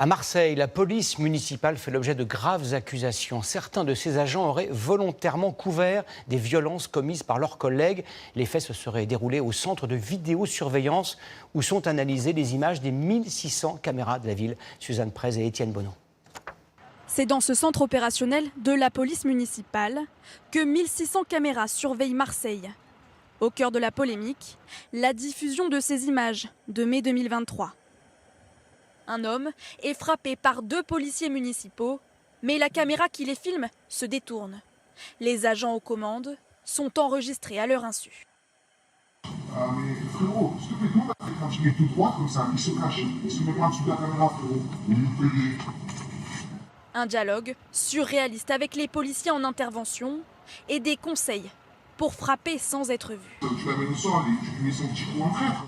À Marseille, la police municipale fait l'objet de graves accusations. Certains de ses agents auraient volontairement couvert des violences commises par leurs collègues. Les faits se seraient déroulés au centre de vidéosurveillance où sont analysées les images des 1600 caméras de la ville. Suzanne Prez et Étienne Bonneau. C'est dans ce centre opérationnel de la police municipale que 1600 caméras surveillent Marseille. Au cœur de la polémique, la diffusion de ces images de mai 2023. Un homme est frappé par 2 policiers municipaux, mais la caméra qui les filme se détourne. Les agents aux commandes sont enregistrés à leur insu. Mais frérot, s'il te plaît, comment t'as fait quand tu mets tout droit comme ça, il se cache, il se met pas en dessous de la caméra, frérot. Il nous paye. Un dialogue surréaliste avec les policiers en intervention et des conseils pour frapper sans être vu. Tu l'amènes au sol et tu lui mets son petit coup en traître.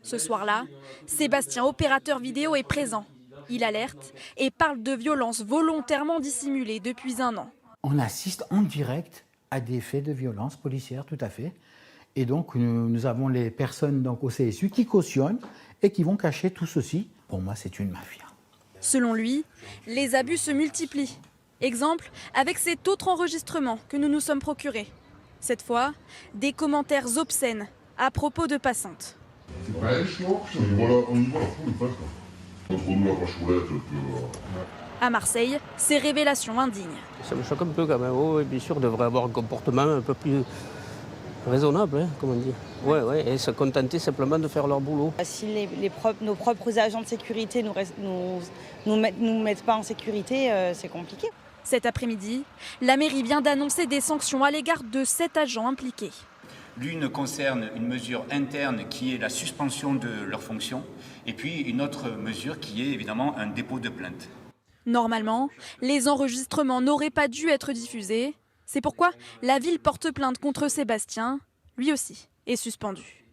Ce soir-là, Sébastien, opérateur vidéo, est présent. Il alerte et parle de violences volontairement dissimulées depuis 1 an. On assiste en direct à des faits de violence policière, tout à fait. Et donc, nous avons les personnes donc, au CSU qui cautionnent et qui vont cacher tout ceci. Pour moi, c'est une mafia. Selon lui, les abus se multiplient. Exemple avec cet autre enregistrement que nous nous sommes procurés. Cette fois, des commentaires obscènes à propos de passantes. À Marseille, ces révélations indignes. Ça me choque un peu quand même. Oui, bien sûr, on devrait avoir un comportement un peu plus raisonnable, hein, comme on dit. Ouais, et se contenter simplement de faire leur boulot. Si nos propres agents de sécurité nous mettent pas en sécurité, c'est compliqué. Cet après-midi, la mairie vient d'annoncer des sanctions à l'égard de 7 agents impliqués. L'une concerne une mesure interne qui est la suspension de leurs fonctions et puis une autre mesure qui est évidemment un dépôt de plainte. Normalement, les enregistrements n'auraient pas dû être diffusés. C'est pourquoi la ville porte plainte contre Sébastien, lui aussi, est suspendu.